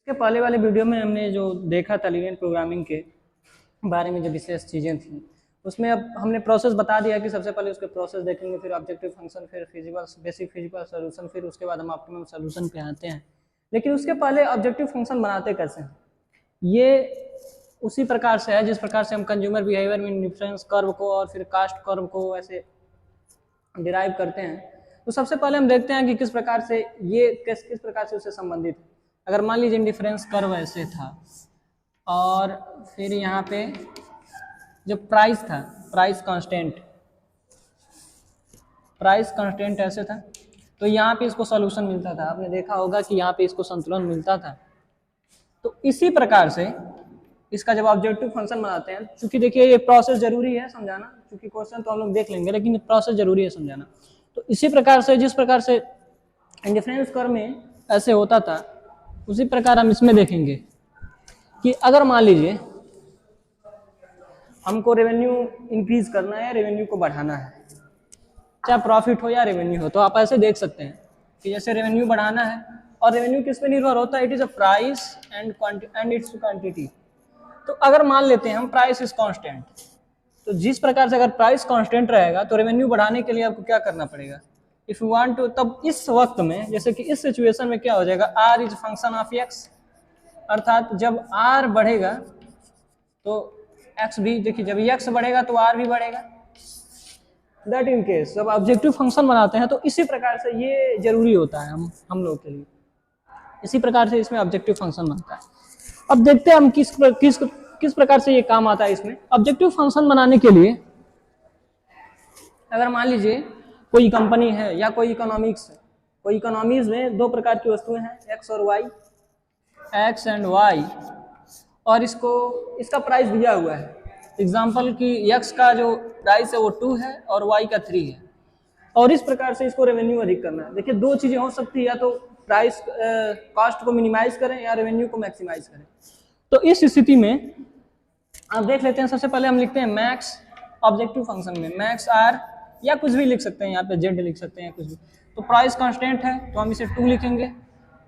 के पहले वाले वीडियो में हमने जो देखा था लीनियर प्रोग्रामिंग के बारे में जो विशेष चीज़ें थी उसमें अब हमने प्रोसेस बता दिया कि सबसे पहले उसके प्रोसेस देखेंगे, फिर ऑब्जेक्टिव फंक्शन, फिर फिजिकल बेसिक फिजिकल सॉल्यूशन, फिर उसके बाद हम ऑप्टिमम सॉल्यूशन पे आते हैं। लेकिन उसके पहले ऑब्जेक्टिव फंक्शन बनाते कैसे हैं, ये उसी प्रकार से है जिस प्रकार से हम कंज्यूमर बिहेवियर में डिफरेंस कर्व को और फिर कास्ट कर्व को ऐसे डिराइव करते हैं। तो सबसे पहले हम देखते हैं कि किस प्रकार से ये किस प्रकार से उससे संबंधित है। अगर मान लीजिए डिफरेंस कर्व ऐसे था और फिर यहाँ पे जो प्राइस था, प्राइस कांस्टेंट ऐसे था, तो यहाँ पे इसको सॉल्यूशन मिलता था। आपने देखा होगा कि यहाँ पे इसको संतुलन मिलता था। तो इसी प्रकार से इसका जब ऑब्जेक्टिव फंक्शन बनाते हैं, चूंकि देखिए ये प्रोसेस जरूरी है समझाना, क्योंकि क्वेश्चन तो हम लोग देख लेंगे लेकिन प्रोसेस जरूरी है समझाना। तो इसी प्रकार से जिस प्रकार से डिफरेंस कर्व में ऐसे होता था उसी प्रकार हम इसमें देखेंगे कि अगर मान लीजिए हमको रेवेन्यू इंक्रीज करना है, रेवेन्यू को बढ़ाना है, चाहे प्रॉफिट हो या रेवेन्यू हो, तो आप ऐसे देख सकते हैं कि जैसे रेवेन्यू बढ़ाना है और रेवेन्यू किस पे निर्भर होता है, it is a price and it's quantity. तो अगर मान लेते हैं हम प्राइस इज कांस्टेंट, तो जिस प्रकार से अगर प्राइस कांस्टेंट रहेगा तो रेवेन्यू बढ़ाने के लिए आपको क्या करना पड़ेगा, इफ यू वांट टू। तब इस वक्त में जैसे कि इस सिचुएशन में क्या हो जाएगा, R is function of X, अर्थात जब आर बढ़ेगा तो एक्स भी, देखिए जब एक्स बढ़ेगा तो आर भी बढ़ेगा। दैट इन केस जब ऑब्जेक्टिव फंक्शन बनाते हैं तो इसी प्रकार से ये जरूरी होता है हम लोग के लिए। इसी प्रकार से इसमें ऑब्जेक्टिव फंक्शन बनता है। अब देखते हैं हम किस प्रकार से ये काम आता है। इसमें ऑब्जेक्टिव फंक्शन बनाने के लिए अगर मान लीजिए कोई कंपनी है या कोई इकोनॉमिक्स है, कोई इकोनॉमीज में दो प्रकार की वस्तुएं हैं, एक्स और वाई, एक्स एंड वाई, और इसका प्राइस दिया हुआ है। एग्जाम्पल कि एक्स का जो प्राइस है वो 2 है और वाई का 3 है, और इस प्रकार से इसको रेवेन्यू अधिक करना है। देखिए दो चीजें हो सकती है, या तो प्राइस कॉस्ट को मिनिमाइज करें या रेवेन्यू को मैक्सिमाइज करें। तो इस स्थिति में आप देख लेते हैं, सबसे पहले हम लिखते हैं मैक्स ऑब्जेक्टिव फंक्शन में मैक्स आर, या कुछ भी लिख सकते हैं, यहाँ पे जेड लिख सकते हैं, कुछ भी। तो प्राइस कांस्टेंट है तो हम इसे 2 लिखेंगे,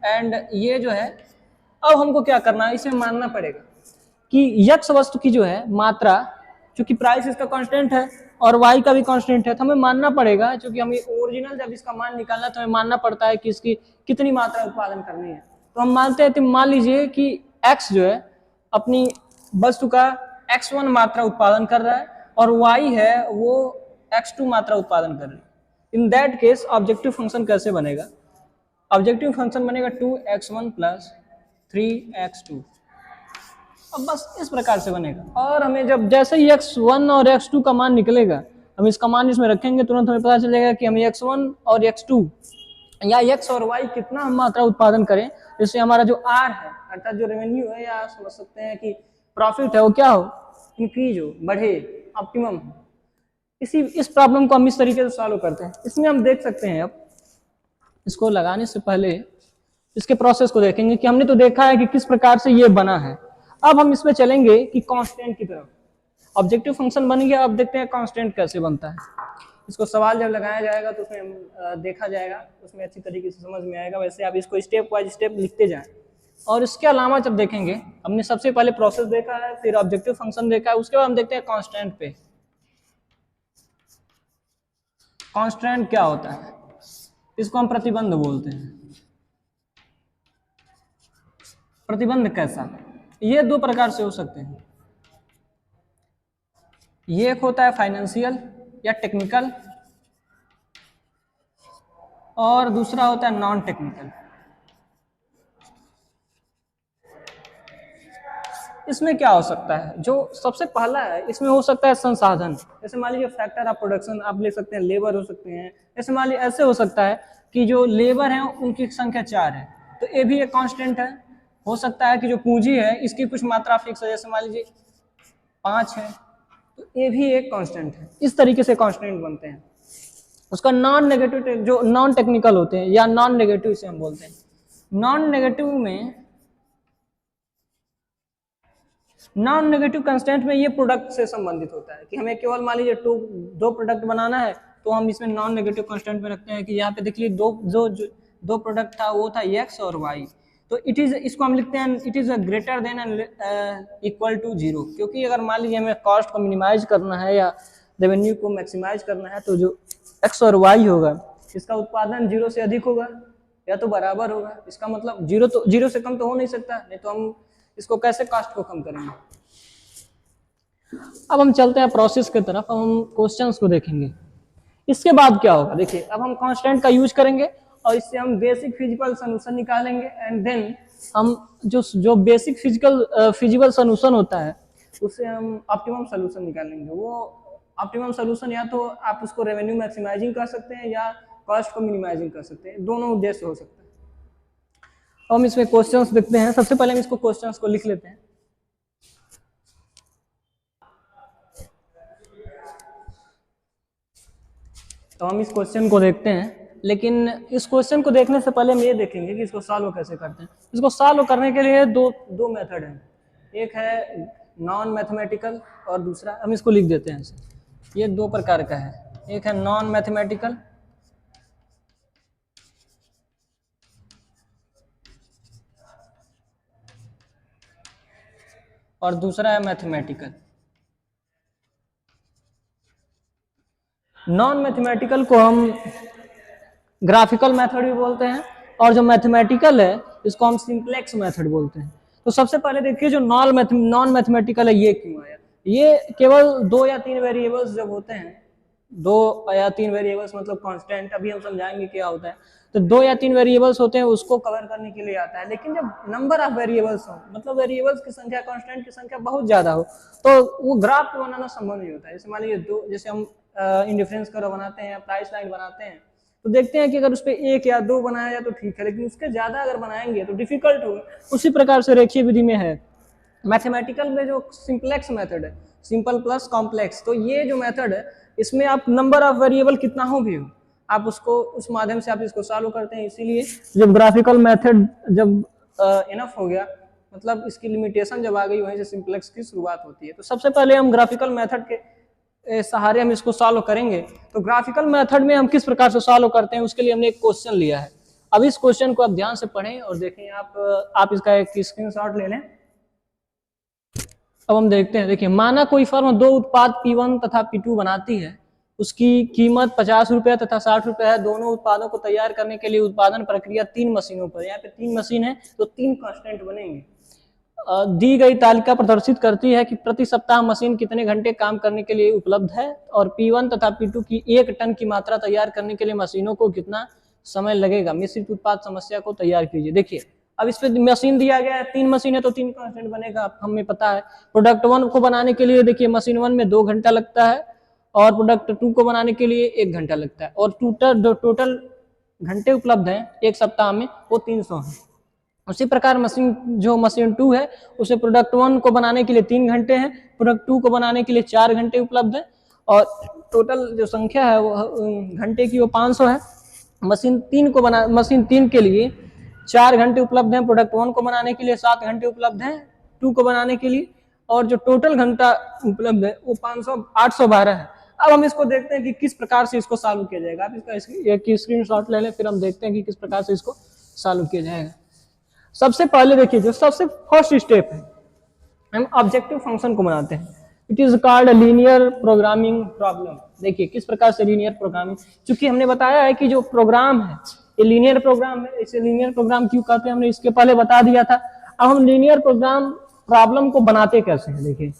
एंड ये जो है अब हमको क्या करना है, इसे मानना पड़ेगा कि यक्स वस्तु की जो है मात्रा, चूंकि प्राइस इसका कांस्टेंट है और वाई का भी कांस्टेंट है, तो हमें मानना पड़ेगा, क्योंकि हमें ओरिजिनल जब इसका मान निकालना है तो हमें मानना पड़ता है कि इसकी कितनी मात्रा उत्पादन करनी है। तो हम मानते हैं, तो मान लीजिए कि एक्स जो है अपनी वस्तु का x1 मात्रा उत्पादन कर रहा है और y है वो x2 मात्रा उत्पादन कर रही है। In that case objective function कैसे बनेगा, ऑब्जेक्टिव फंक्शन बनेगा 2x1 + 3x2। अब बस इस प्रकार से बनेगा, और हमें जब जैसे ही x1 और x2 का मान निकलेगा, हम इसका मान इसमें रखेंगे, तुरंत हमें पता चलेगा कि हमें x1 और x2 या x और y कितना हम मात्रा उत्पादन करें, जिससे हमारा जो r है अर्थात जो रेवेन्यू है, या समझ सकते हैं कि प्रॉफिट है, वो क्या हो, इंक्रीज हो, बढ़े, ऑप्टिमम हो। इस प्रॉब्लम को हम इस तरीके से सॉल्व करते हैं। इसमें हम देख सकते हैं, अब इसको लगाने से पहले इसके प्रोसेस को देखेंगे कि हमने तो देखा है कि किस प्रकार से ये बना है। अब हम इसमें चलेंगे कि कांस्टेंट की तरफ। ऑब्जेक्टिव फंक्शन बन गया, अब देखते हैं कांस्टेंट कैसे बनता है। इसको सवाल जब लगाया जाएगा तो उसमें देखा जाएगा, उसमें अच्छी तरीके से समझ में आएगा। वैसे आप इसको स्टेप बाय स्टेप लिखते जाएं। और इसके अलावा जब देखेंगे, हमने सबसे पहले प्रोसेस देखा है, फिर ऑब्जेक्टिव फंक्शन देखा है, उसके बाद हम देखते हैं कांस्टेंट पे। कांस्टेंट क्या होता है, इसको हम प्रतिबंध बोलते हैं। प्रतिबंध कैसा, ये दो प्रकार से हो सकते हैं। ये एक होता है फाइनेंशियल या टेक्निकल, और दूसरा होता है नॉन टेक्निकल। इसमें क्या हो सकता है, जो सबसे पहला है इसमें हो सकता है संसाधन। जैसे मान लीजिए फैक्टर ऑफ प्रोडक्शन आप ले सकते हैं, लेबर हो सकते हैं। जैसे मान लीजिए ऐसे हो सकता है कि जो लेबर है उनकी संख्या 4 है, तो ये भी एक कांस्टेंट है। हो सकता है कि जो पूंजी है इसकी कुछ मात्रा फिक्स है, जैसे मान लीजिए 5 है, तो ये भी एक कांस्टेंट है। इस तरीके से कांस्टेंट बनते हैं। उसका नॉन नेगेटिव, जो नॉन टेक्निकल होते हैं या नॉन नेगेटिव इसे हम बोलते हैं। नॉन नेगेटिव कांस्टेंट में ये प्रोडक्ट से संबंधित होता है कि हमें केवल मान लीजिए दो प्रोडक्ट बनाना है, तो हम इसमें नॉन नेगेटिव कांस्टेंट में रखते हैं कि यहाँ पे देखिए दो प्रोडक्ट था, वो था एक्स और वाई। तो इट इज, इसको हम लिखते हैं it is greater than equal to 0, क्योंकि अगर मान लीजिए हमें कॉस्ट को मिनिमाइज करना है या रेवेन्यू को मैक्सिमाइज करना है, तो जो एक्स और वाई होगा इसका उत्पादन 0 से अधिक होगा या तो बराबर होगा। इसका मतलब 0 से कम तो हो नहीं सकता, नहीं तो हम इसको कैसे कॉस्ट को कम करेंगे। अब हम चलते हैं प्रोसेस की तरफ, अब हम क्वेश्चंस को देखेंगे। इसके बाद क्या होगा, देखिए अब हम कांस्टेंट का यूज करेंगे और इससे हम बेसिक फिजिबल सॉल्यूशन निकालेंगे, एंड देन हम जो बेसिक फिजिबल सॉल्यूशन होता है उससे हम ऑप्टिमम सॉल्यूशन निकालेंगे। वो ऑप्टिमम सॉल्यूशन या तो आप उसको रेवेन्यू मैक्सिमाइजिंग कर सकते हैं या कॉस्ट को मिनिमाइजिंग कर सकते हैं, दोनों उद्देश्य हो सकते हैं। अब हम इसमें क्वेश्चंस देखते हैं। सबसे पहले हम इसको क्वेश्चंस को लिख लेते हैं। तो हम इस क्वेश्चन को देखते हैं, लेकिन इस क्वेश्चन को देखने से पहले हम ये देखेंगे कि इसको सॉल्व कैसे करते हैं। इसको सॉल्व करने के लिए दो मेथड हैं, एक है नॉन मैथमेटिकल और दूसरा, हम इसको लिख देते हैं। ये दो प्रकार का है, एक है नॉन मैथमेटिकल और दूसरा है मैथमेटिकल। नॉन मैथमेटिकल को हम ग्राफिकल मेथड भी बोलते हैं और जो मैथमेटिकल है इसको हम सिंप्लेक्स मेथड बोलते हैं। तो सबसे पहले देखिए जो नॉन मैथमेटिकल है ये क्यों आया। ये केवल 2 या 3 वेरिएबल्स जब होते हैं, 2 या 3 वेरिएबल्स मतलब कांस्टेंट, अभी हम समझाएंगे क्या होता है। तो 2 या 3 वेरिएबल्स होते हैं उसको कवर करने के लिए आता है। लेकिन जब नंबर ऑफ वेरिएबल्स हो, मतलब वेरिएबल्स की संख्या, कांस्टेंट की संख्या बहुत ज्यादा हो, तो वो ग्राफ बनाना संभव नहीं होता है। जैसे मान लीजिए जैसे हम इंडिफरेंस कर्व बनाते हैं या प्राइस लाइन बनाते हैं, तो देखते हैं कि अगर उस पर 1 या 2 बनाया जाए तो ठीक है, लेकिन उसके ज्यादा अगर बनाएंगे तो डिफिकल्ट होगा। उसी प्रकार से रेखीय विधि में है मैथमेटिकल में जो सिंप्लेक्स मेथड है, सिंपल प्लस कॉम्प्लेक्स, तो ये जो मेथड है इसमें आप नंबर ऑफ वेरिएबल कितना हो भी हो, आप उसको उस माध्यम से आप इसको सॉल्व करते हैं। इसीलिए जब ग्राफिकल मेथड जब इनफ हो गया, मतलब इसकी लिमिटेशन जब आ गई, वहीं से सिंप्लेक्स की शुरुआत होती है। तो सबसे पहले हम ग्राफिकल मेथड के सहारे हम इसको सॉल्व करेंगे। तो ग्राफिकल मेथड में हम किस प्रकार से सॉल्व करते हैं उसके लिए हमने एक क्वेश्चन लिया है। अब इस क्वेश्चन को आप ध्यान से पढ़ें और देखें, आप इसका एक स्क्रीनशॉट ले लें। अब हम देखते हैं, देखिए माना कोई फर्म 2 उत्पाद P1 तथा P2 बनाती है, उसकी कीमत 50 रुपया तथा 60 रुपया है। दोनों उत्पादों को तैयार करने के लिए उत्पादन प्रक्रिया 3 मशीनों पर, यहाँ पे 3 मशीन है तो 3 कांस्टेंट बनेंगे। दी गई तालिका प्रदर्शित करती है कि प्रति सप्ताह मशीन कितने घंटे काम करने के लिए उपलब्ध है और P1 तथा P2 की 1 टन की मात्रा तैयार करने के लिए मशीनों को कितना समय लगेगा। मिश्रित उत्पाद समस्या को तैयार कीजिए। देखिए अब इस पे मशीन दिया गया है, 3 मशीन है तो 3 कांस्टेंट बनेगा, हमें पता है। प्रोडक्ट 1 को बनाने के लिए देखिए मशीन 1 में 2 घंटा लगता है और प्रोडक्ट 2 को बनाने के लिए 1 घंटा लगता है, और टोटल घंटे उपलब्ध हैं एक सप्ताह में वो 300 है। उसी प्रकार मशीन 2 है, उसे प्रोडक्ट 1 को बनाने के लिए 3 घंटे हैं, प्रोडक्ट 2 को बनाने के लिए 4 घंटे उपलब्ध है, और टोटल जो संख्या है वो घंटे की वो 500 है। मशीन 3 के लिए 4 घंटे उपलब्ध हैं, प्रोडक्ट 1 को बनाने के लिए 7 घंटे उपलब्ध हैं 2 को बनाने के लिए, और जो टोटल घंटा उपलब्ध है वो 812 है। अब हम इसको देखते हैं कि किस प्रकार से इसको सॉल्व किया जाएगा। आप इसका एक स्क्रीनशॉट ले लें, फिर हम देखते हैं कि किस प्रकार से इसको सॉल्व किया जाएगा। सबसे पहले देखिए जो सबसे फर्स्ट स्टेप है, हम ऑब्जेक्टिव फंक्शन को बनाते हैं। It is called linear programming problem. देखिए किस प्रकार से लीनियर प्रोग्रामिंग, चूंकि हमने बताया है कि जो प्रोग्राम है ये लीनियर प्रोग्राम है, इसे लीनियर प्रोग्राम क्यों कहते हैं हमने इसके पहले बता दिया था। अब हम लीनियर प्रोग्राम प्रॉब्लम को बनाते कैसे हैं, देखिए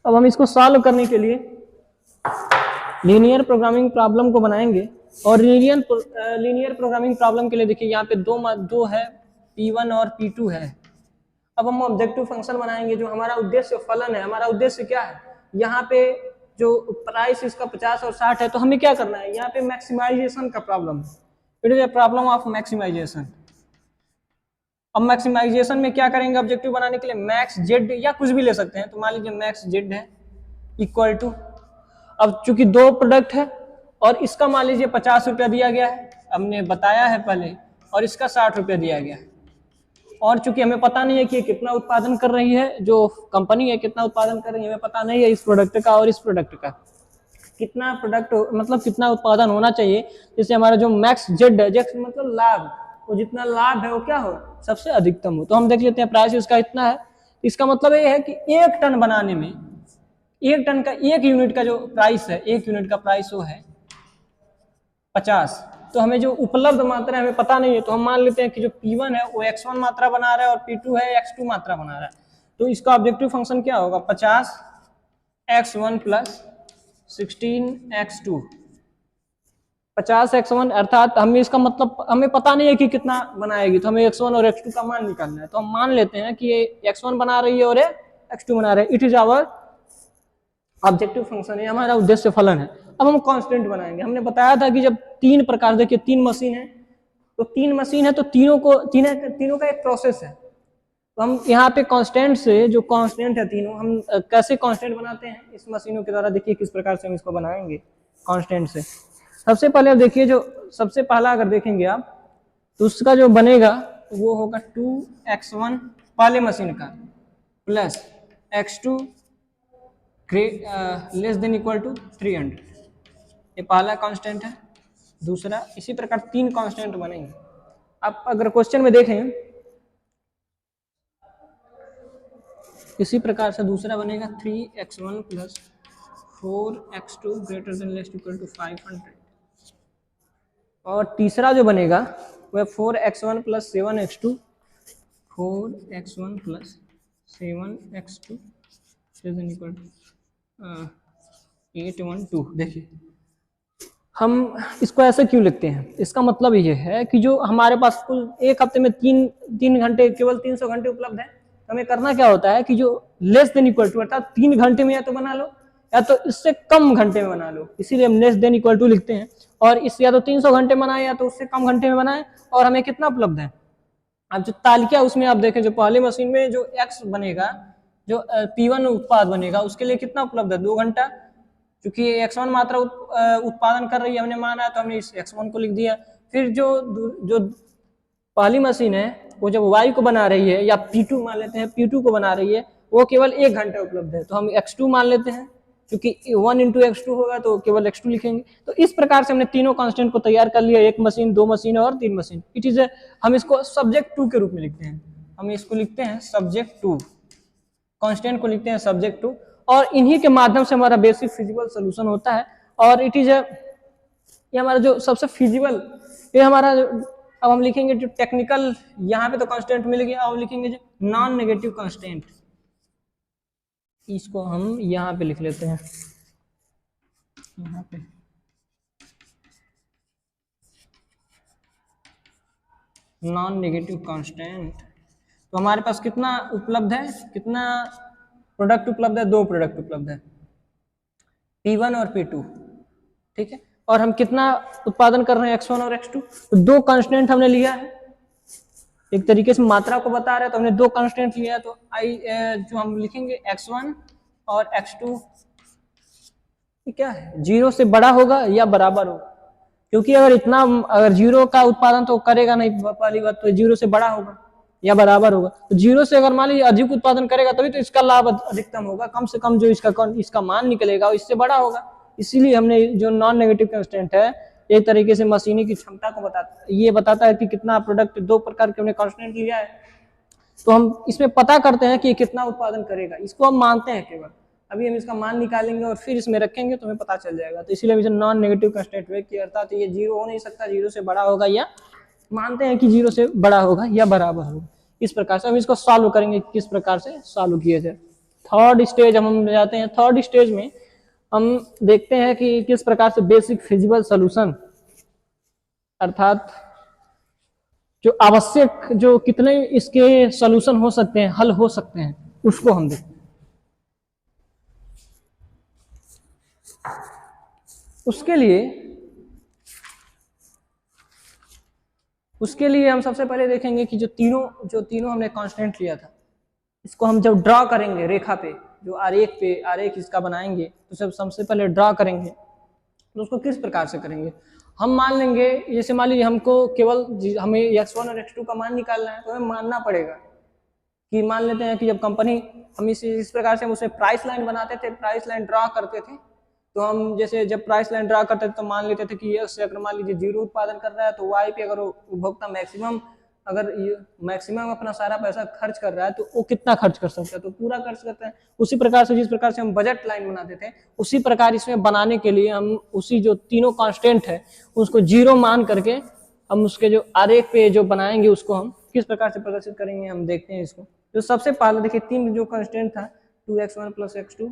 अब हम इसको सॉल्व करने के लिए लीनियर प्रोग्रामिंग प्रॉब्लम को बनाएंगे। और लीनियर प्रोग्रामिंग प्रॉब्लम के लिए देखिए यहाँ पे दो है, P1 और P2 है। अब हम ऑब्जेक्टिव फंक्शन बनाएंगे। जो हमारा उद्देश्य फलन है, हमारा उद्देश्य क्या है, यहाँ पे जो प्राइस इसका 50 और 60 है, तो हमें क्या करना है, यहाँ पे मैक्सिमाइजेशन का प्रॉब्लम है। It is a problem of maximization. अब मैक्सिमाइजेशन में क्या करेंगे, ऑब्जेक्टिव बनाने के लिए मैक्स जेड या कुछ भी ले सकते हैं। तो मान लीजिए मैक्स जेड है इक्वल टू, अब चूंकि 2 प्रोडक्ट है और इसका मान लीजिए 50 रुपया दिया गया है, हमने बताया है पहले, और इसका 60 रुपया दिया गया है। और चूंकि हमें पता नहीं है कि कितना उत्पादन कर रही है, जो कंपनी है कितना उत्पादन कर रही है, हमें पता नहीं है इस प्रोडक्ट का और इस प्रोडक्ट का कितना उत्पादन होना चाहिए, जिससे हमारा जो मैक्स जेड है, जेड मतलब लाभ, वो जितना लाभ है वो क्या हो, सबसे अधिकतम हो। तो हम देख लेते हैं प्राइस इसका इतना है। इसका मतलब ये है कि 1 टन बनाने में 1 टन का 1 यूनिट का जो प्राइस है, 1 यूनिट का प्राइस वो है 50। तो हमें जो उपलब्ध मात्रा हमें पता नहीं है, तो हम मान लेते हैं कि जो P1 है वो X1 मात्रा बना रहा है और P2 है X2 मात्रा बना रहा है। तो इसका ऑब्जेक्टिव फंक्शन क्या होगा, 50x1 प्लस 16x2। 50x1 अर्थात हमें इसका मतलब हमें पता नहीं है कि कितना बनाएगी, तो हमें x1 और x2 का मान निकालना है। तो हम मान लेते हैं कि ये x1 बना रही है और ये x2 बना रहा है। It is our objective function, है हमारा उद्देश्य फलन है। अब हम कांस्टेंट बनाएंगे। हमने बताया था कि जब 3 प्रकार, देखिए 3 मशीन है, तो 3 मशीन है तो तीनों का एक प्रोसेस है। तो हम यहाँ पे कांस्टेंट से, जो कांस्टेंट है तीनों, हम कैसे कांस्टेंट बनाते हैं इस मशीनों के द्वारा, देखिए किस प्रकार से हम इसको बनाएंगे कांस्टेंट से। सबसे पहले अब देखिए, जो सबसे पहला अगर देखेंगे आप, तो उसका जो बनेगा वो होगा 2x1 पहले मशीन का plus x2 less than equal to 300। ये पहला कांस्टेंट है। दूसरा, इसी प्रकार 3 कांस्टेंट बनेंगे। अब अगर क्वेश्चन में देखें, इसी प्रकार से दूसरा बनेगा 3x1 plus 4x2 greater than less equal to 500। और तीसरा जो बनेगा वह 4x1 plus 7x2, 4x1 plus 7x2 equal to 812। देखिए हम इसको ऐसे क्यों लिखते हैं, इसका मतलब ये है कि जो हमारे पास कुल एक हफ्ते में तीन घंटे, केवल 300 घंटे उपलब्ध है। तो हमें करना क्या होता है कि जो लेस देन इक्वल टू, अर्थात 3 घंटे में या तो बना लो या तो इससे कम घंटे में बना लो, इसीलिए हम लेस देन इक्वल टू लिखते हैं। और इस या तो 300 घंटे बनाए या तो उससे कम घंटे में बनाए, और हमें कितना उपलब्ध है। अब जो तालिका उसमें आप देखें, जो पहली मशीन में जो x बनेगा, जो P1 उत्पाद बनेगा, उसके लिए कितना उपलब्ध है, 2 घंटा। क्योंकि x1 मात्रा उत्पादन कर रही है, हमने माना है, तो हमने इस x1 को लिख दिया। फिर जो पहली मशीन है वो जब y को बना रही है, या P2 मान लेते हैं, P2 को बना रही है, वो केवल 1 घंटा उपलब्ध है, तो हम x2 मान लेते हैं। क्योंकि 1 × x2 होगा तो केवल x2 लिखेंगे। तो इस प्रकार से हमने तीनों कांस्टेंट को तैयार कर लिया, 1 मशीन, 2 मशीन और 3 मशीन। इट इज हम इसको सब्जेक्ट 2 के रूप में लिखते हैं। हम इसको लिखते हैं सब्जेक्ट 2, कांस्टेंट को लिखते हैं सब्जेक्ट 2, और इन्हीं के माध्यम से हमारा बेसिक फिजिबल सोल्यूशन होता है। और इट इज ये हमारा जो सबसे फिजिबल, ये हमारा अब हम लिखेंगे जो टेक्निकल, यहाँ पे तो कांस्टेंट मिल गया, अब लिखेंगे जो नॉन नेगेटिव कांस्टेंट। इसको हम यहाँ पे लिख लेते हैं, यहाँ पे नॉन नेगेटिव कांस्टेंट। तो हमारे पास कितना उपलब्ध है, कितना प्रोडक्ट उपलब्ध है, 2 प्रोडक्ट उपलब्ध है, P1 और P2, ठीक है। और हम कितना उत्पादन कर रहे हैं, x1 और x2। तो 2 कांस्टेंट हमने लिया है, एक तरीके से मात्रा को बता रहे हैं, तो हमने 2 कांस्टेंट लिया है। तो जो हम लिखेंगे x1 और x2 क्या है, 0 से बड़ा होगा या बराबर होगा। क्योंकि अगर 0 का उत्पादन तो करेगा नहीं, पहली बात तो 0 से बड़ा होगा या बराबर होगा। तो 0 से अगर मान लीजिए अधिक उत्पादन करेगा तभी तो इसका लाभ अधिकतम होगा, कम से कम जो इसका मान निकलेगा इससे बड़ा होगा। इसीलिए हमने जो नॉन नेगेटिव कांस्टेंट है, एक तरीके से मशीनी की क्षमता को बताता है कि कितना प्रोडक्ट, 2 प्रकार के हमने कांस्टेंट लिया है, तो हम इसमें पता करते हैं कि कितना उत्पादन करेगा, इसको हम मानते हैं केवल। अभी हम इसका मान निकालेंगे और फिर इसमें रखेंगे तो हमें पता चल जाएगा। तो इसीलिए हम इसे नॉन नेगेटिव कांस्टेंट हुए कि अर्थात ये 0 हो नहीं सकता, 0 से बड़ा होगा, या मानते हैं कि 0 से बड़ा होगा या बराबर होगा। इस प्रकार से हम इसको सॉल्व करेंगे, किस प्रकार से सॉल्व किए थे। थर्ड स्टेज हम जाते हैं। थर्ड स्टेज में हम देखते हैं कि किस प्रकार से बेसिक फिजिबल सॉल्यूशन, अर्थात जो आवश्यक, जो कितने इसके सॉल्यूशन हो सकते हैं, हल हो सकते हैं, उसको हम देखते हैं। उसके लिए हम सबसे पहले देखेंगे कि जो तीनों हमने कांस्टेंट लिया था, इसको हम जब ड्रॉ करेंगे रेखा पे, जो आरेख इसका बनाएंगे, तो सबसे पहले ड्रॉ करेंगे। तो उसको किस प्रकार से करेंगे, हम मान लेंगे, जैसे मान लीजिए हमको केवल हमें x1 और x2 का मान निकालना है, तो हमें मानना पड़ेगा कि मान लेते हैं कि जब कंपनी, हम इस प्रकार से हम उसमें प्राइस लाइन बनाते थे, प्राइस लाइन ड्रॉ करते थे, तो हम जैसे जब प्राइस लाइन ड्रा करते थे तो मान लेते थे कि एक्स अगर मान लीजिए 0 उत्पादन कर रहा है तो वाई पे अगर उपभोक्ता मैक्सिमम अगर मैक्सिमम अपना सारा पैसा खर्च कर रहा है तो वो कितना खर्च कर सकता है, तो पूरा खर्च करता है। उसी प्रकार से जिस प्रकार से हम बजट लाइन बनाते थे उसी प्रकार इसमें बनाने के लिए हम उसी जो तीनों कांस्टेंट है उसको 0 मान करके हम उसके जो आरेख पे जो बनाएंगे उसको हम किस प्रकार से प्रदर्शित करेंगे हम देखते हैं इसको। तो सबसे पहले देखिए तीन जो कांस्टेंट था 2x1 + x2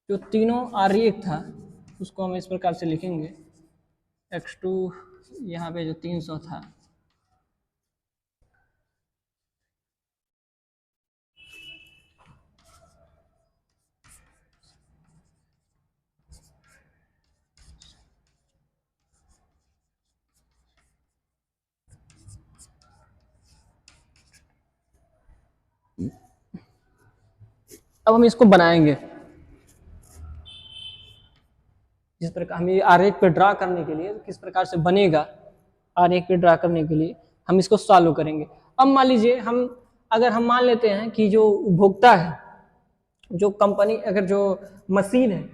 जो तीनों आरेख था उसको हम इस प्रकार से लिखेंगे। x2 यहाँ पे जो 300 था अब हम इसको बनाएंगे जिस प्रकार हम ये आरेख पे ड्रा करने के लिए किस प्रकार से बनेगा, आरेख पे ड्रा करने के लिए हम इसको सॉल्व करेंगे। अब मान लीजिए हम अगर हम मान लेते हैं कि जो उपभोक्ता है जो कंपनी अगर जो मशीन है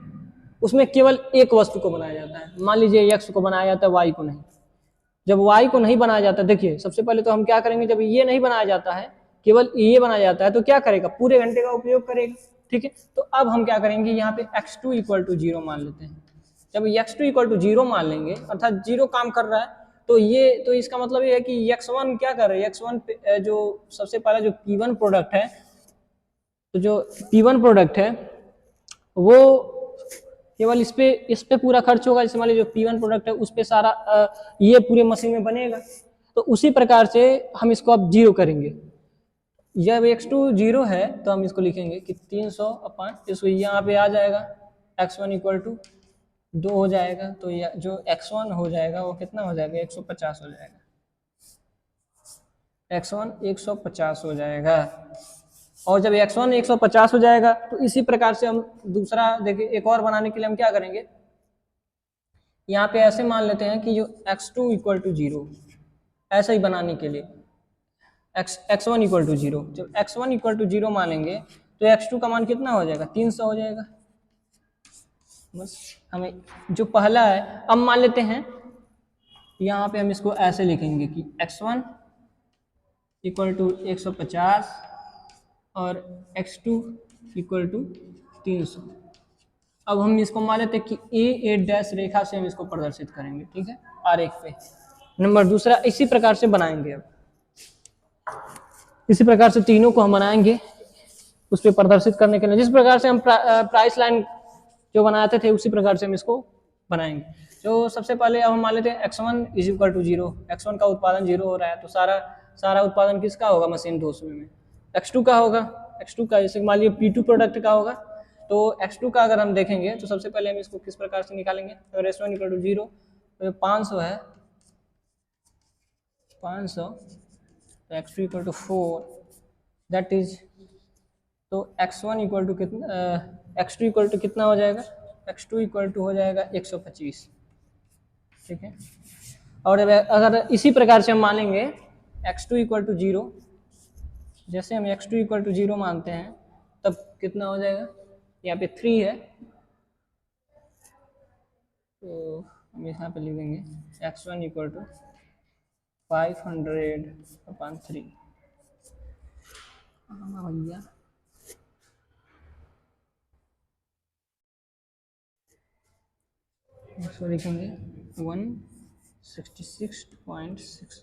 उसमें केवल एक वस्तु को बनाया जाता है, मान लीजिए एक्स को बनाया जाता है वाई को नहीं। जब वाई को नहीं बनाया जाता, देखिए सबसे पहले तो हम क्या करेंगे, जब ये नहीं बनाया जाता है केवल ये बनाया जाता है तो क्या करेगा, पूरे घंटे का उपयोग करेगा। ठीक है, तो अब हम क्या करेंगे यहाँ पे x2 = 0 मान लेते हैं। जब x2 = 0 मान लेंगे अर्थात 0 काम कर रहा है तो ये तो इसका मतलब ये है कि x1 क्या कर रहा है, x1 जो सबसे पहला जो P1 प्रोडक्ट है, तो जो P1 प्रोडक्ट है वो केवल इस पे पूरा खर्च होगा। जैसे मान लीजिए जो P1 प्रोडक्ट है उस पे सारा ये पूरे मशीन में बनेगा। तो उसी प्रकार से हम इसको अब 0 करेंगे। जब x2 0 है तो हम इसको लिखेंगे कि 300 अपन इसको यहाँ पे आ जाएगा x1 = 2 हो जाएगा। तो जो x1 हो जाएगा वो कितना हो जाएगा, 150 हो जाएगा। x1 150 हो जाएगा। और जब x1 150 हो जाएगा तो इसी प्रकार से हम दूसरा देखिए एक और बनाने के लिए हम क्या करेंगे, यहाँ पे ऐसे मान लेते हैं कि जो x2 = 0 ऐसा ही बनाने के लिए x1 = 0, जब x1 = 0 मानेंगे तो x2 का मान कितना हो जाएगा, 300 हो जाएगा। बस हमें जो पहला है अब मान लेते हैं यहाँ पे हम इसको ऐसे लिखेंगे कि x1 = 150 और x2 = 300। अब हम इसको मान लेते हैं कि A8 रेखा से हम इसको प्रदर्शित करेंगे। ठीक है, आरेख पे नंबर दूसरा इसी प्रकार से बनाएंगे। अब इसी प्रकार से तीनों को हम बनाएंगे उस पर प्रदर्शित करने के लिए, जिस प्रकार से हम प्राइस लाइन जो बनाते थे उसी प्रकार से हम इसको बनाएंगे। तो सबसे पहले अब हम मान लेते हैं x1 = 0, x1 का उत्पादन 0 हो रहा है तो सारा उत्पादन किसका होगा, मशीन 2 में। x2 का होगा, x2 का जैसे मान लीजिए P2 प्रोडक्ट का होगा तो x2 का अगर हम देखेंगे तो सबसे पहले हम इसको किस प्रकार से निकालेंगे। अगर x1 = 0 तो 500 है, 500 तो x2 = 4 दैट इज, तो x1 = कितना, x2 = कितना हो जाएगा, x2 = हो जाएगा 125। ठीक है, और अगर इसी प्रकार से हम मानेंगे x2 = 0, जैसे हम x2 = 0 मानते हैं तब कितना हो जाएगा, यहाँ पे 3 है तो हम यहाँ पे लिख देंगे x1 = 500/3 भैया। इसको लिखेंगे 166.6,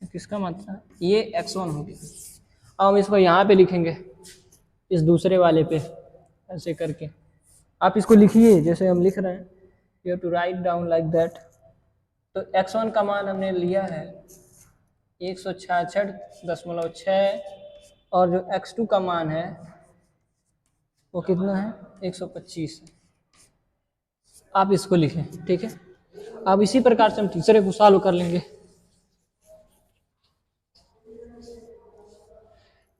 किसका मतलब ये x1 हो गया। अब हम इसको यहाँ पे लिखेंगे इस दूसरे वाले पे ऐसे करके, आप इसको लिखिए जैसे हम लिख रहे हैं, you have to write down like that. तो x1 का मान हमने लिया है 166.6 और जो x2 का मान है वो कितना है, 125 है। आप इसको लिखें। ठीक है, अब इसी प्रकार से हम तीसरे को सॉल्व कर लेंगे।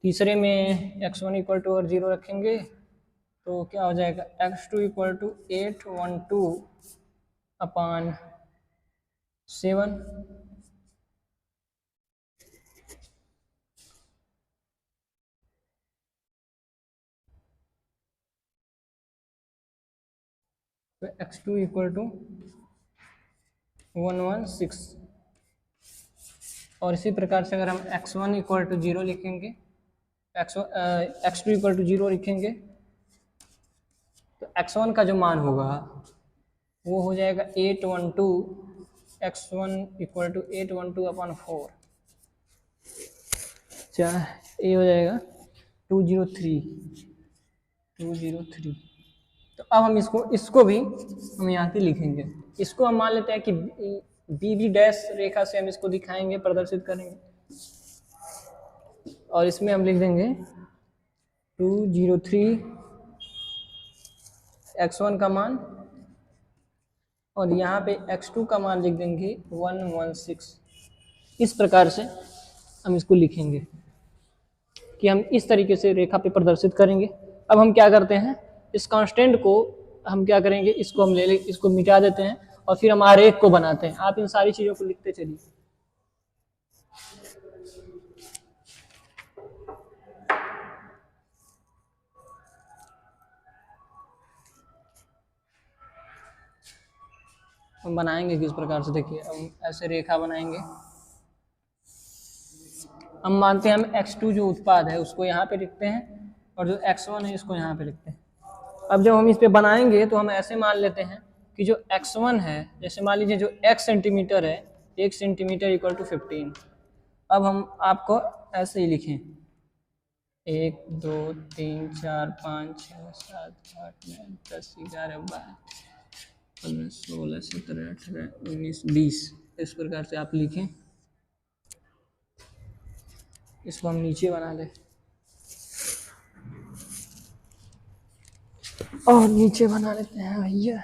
तीसरे में x1 = और 0 रखेंगे तो क्या हो जाएगा, x2 = 812/7 तो x2 इक्वल टू 116, और इसी प्रकार से अगर हम x1 इक्वल टू 0 लिखेंगे, x2 इक्वल टू 0 लिखेंगे, तो x1 का जो मान होगा वो हो जाएगा 812, x1 इक्वल टू 812/4, क्या ये हो जाएगा 203। तो अब हम इसको भी हम यहाँ पे लिखेंगे। इसको हम मान लेते हैं कि बी बी डैश रेखा से हम इसको दिखाएंगे, प्रदर्शित करेंगे, और इसमें हम लिख देंगे 203 x1 का मान, और यहाँ पे x2 का मान लिख देंगे 116। इस प्रकार से हम इसको लिखेंगे कि हम इस तरीके से रेखा पे प्रदर्शित करेंगे। अब हम क्या करते हैं, इस कांस्टेंट को हम क्या करेंगे, इसको हम इसको मिटा देते हैं और फिर हम आरेख को बनाते हैं। आप इन सारी चीज़ों को लिखते चलिए। हम बनाएंगे किस प्रकार से, देखिए हम ऐसे रेखा बनाएंगे। हम मानते हैं हम x2 जो उत्पाद है उसको यहाँ पे लिखते हैं, और जो x1 है इसको यहाँ पे लिखते हैं। अब जब हम इस पे बनाएंगे तो हम ऐसे मान लेते हैं कि जो x1 है, जैसे मान लीजिए जो x सेंटीमीटर है, 1 सेंटीमीटर इक्वल टू 15। अब हम आपको ऐसे ही लिखें 1 2 3 4 5 6 7 8 9 10 11 12 15 16 17 18 19 20। इस प्रकार से आप लिखें। इसको हम नीचे बना लें, और नीचे बना लेते हैं भैया।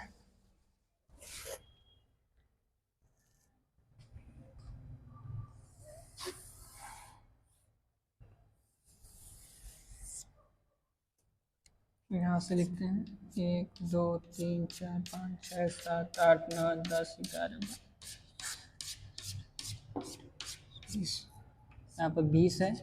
यहाँ से लिखते हैं 1 2 3 4 5 6 7 8 9 10 11 20। यहाँ पर 20 है।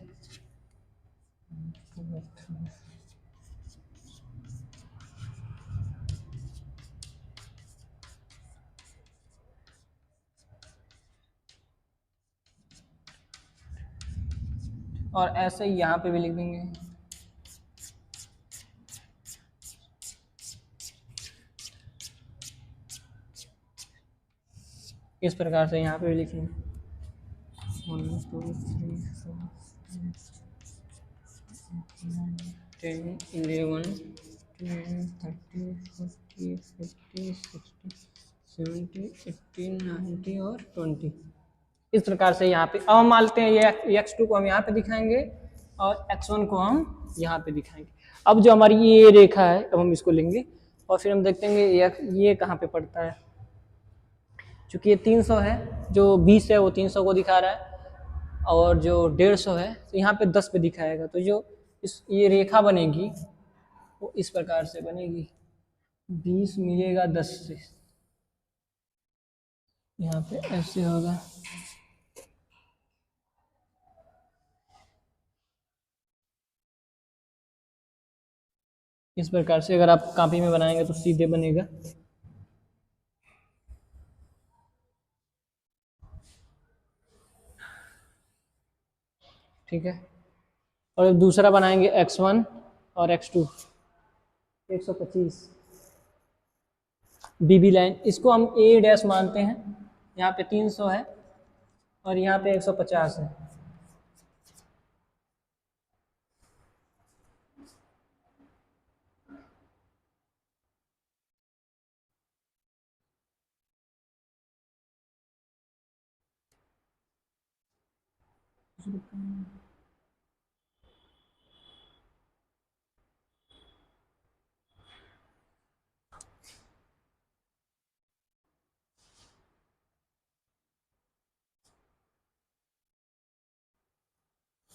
और ऐसे ही यहाँ पे भी लिख देंगे। इस प्रकार से यहाँ पे भी लिखेंगे 1 2 3 4 10 11 12 13 14 15 16 17 18 19 और 20। इस प्रकार से यहाँ पे अब हम मानते हैं ये x2 को हम यहाँ पे दिखाएंगे और x1 को हम यहाँ पे दिखाएंगे। अब जो हमारी ये रेखा है, अब हम इसको लेंगे और फिर हम देखते हैं ये कहाँ पे पड़ता है। चूँकि ये 300 है, जो 20 है वो 300 को दिखा रहा है, और जो 150 है तो यहाँ पे 10 पे दिखाएगा। तो जो ये रेखा बनेगी वो इस प्रकार से बनेगी, 20 मिलेगा 10 से, यहाँ पे ऐसे होगा। इस प्रकार से अगर आप कॉपी में बनाएंगे तो सीधे बनेगा। ठीक है, और दूसरा बनाएंगे x1 और x2 125 बीबी लाइन। इसको हम ए डैश मानते हैं। यहाँ पे 300 है और यहाँ पे 150 है।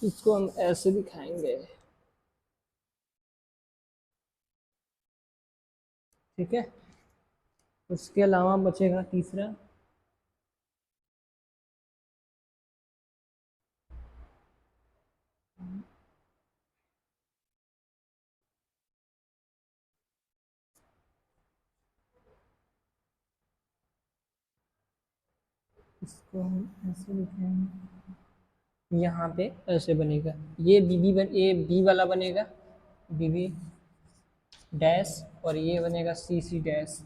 इसको हम ऐसे दिखाएंगे। ठीक है, उसके अलावा बचेगा तीसरा, इसको हम ऐसे लिखेंगे, यहाँ पे ऐसे बनेगा, ये ये बी वाला बनेगा, बी डैश, और ये बनेगा सी डैश।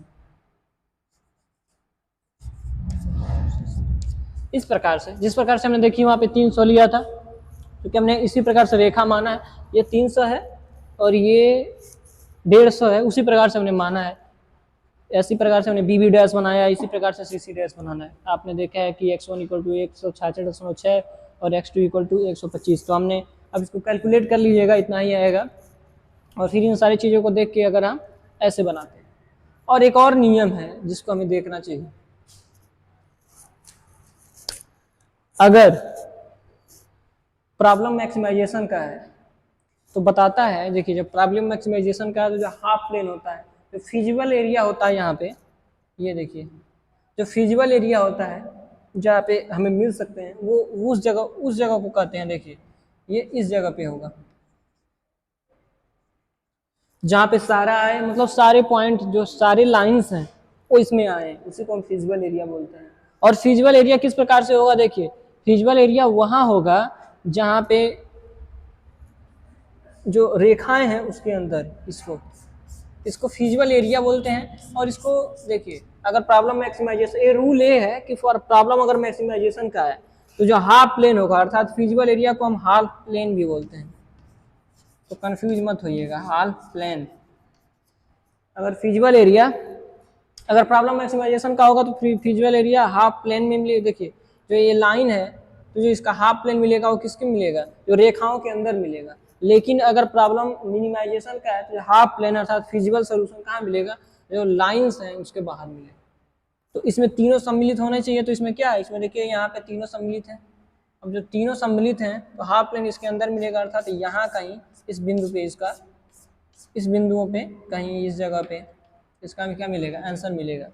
इस प्रकार से, जिस प्रकार से हमने देखी वहाँ पे 300 लिया था, क्योंकि हमने इसी प्रकार से रेखा माना है, ये 300 है और ये 150 है, उसी प्रकार से हमने माना है। ऐसी प्रकार से हमने बी डैश बनाया, इसी प्रकार से सी डैश बनाना है। आपने देखा है कि x1 इक्वल टू 166.6 और x2 इक्वल टू 125। तो हमने अब इसको कैलकुलेट कर लीजिएगा, इतना ही आएगा। और फिर इन सारी चीज़ों को देख के अगर हम ऐसे बनाते हैं। और एक और नियम है जिसको हमें देखना चाहिए, अगर प्रॉब्लम मैक्सिमाइजेशन का है तो बताता है, देखिए जब प्रॉब्लम मैक्सिमाइजेशन का है तो जो हाफ प्लेन होता है, जो फिजिबल एरिया होता है यहाँ पे, ये देखिए जो फिजिबल एरिया होता है जहाँ पे हमें मिल सकते हैं, वो उस जगह को कहते हैं, देखिए ये इस जगह पे होगा जहाँ पे सारा आए, मतलब सारे पॉइंट जो सारे लाइंस हैं वो इसमें आए, उसी को हम फिजिबल एरिया बोलते हैं। और फिजिबल एरिया किस प्रकार से होगा, देखिए फिजिबल एरिया वहाँ होगा जहाँ पे जो रेखाएं हैं उसके अंदर, इसको फिजिबल एरिया बोलते हैं। और इसको देखिए, अगर प्रॉब्लम मैक्सिमाइजेशन, ये रूल ये है कि फॉर प्रॉब्लम अगर मैक्सिमाइजेशन का है तो जो हाफ प्लेन होगा, अर्थात फिजिबल एरिया को हम हाफ प्लेन भी बोलते हैं, तो कंफ्यूज मत होइएगा। हाफ प्लेन अगर फिजिबल एरिया, अगर प्रॉब्लम मैक्सिमाइजेशन का होगा तो फिजिबल एरिया हाफ प्लेन में मिलेगा। देखिए जो ये लाइन है, तो जो इसका हाफ प्लेन मिलेगा वो किसके मिलेगा, जो रेखाओं के अंदर मिलेगा। लेकिन अगर प्रॉब्लम मिनिमाइजेशन का है तो हाफ प्लेन अर्थात फिजिबल सोल्यूशन कहाँ मिलेगा, जो लाइंस हैं उसके बाहर मिलेगा। तो इसमें तीनों सम्मिलित होने चाहिए, तो इसमें क्या है, इसमें देखिए यहाँ पे तीनों सम्मिलित हैं। अब जो तीनों सम्मिलित हैं तो हाफ प्लेन इसके अंदर मिलेगा, अर्थात यहाँ कहीं इस बिंदु पे, इसका इस बिंदुओं पे कहीं इस जगह पे इसका भी क्या मिलेगा, आंसर मिलेगा।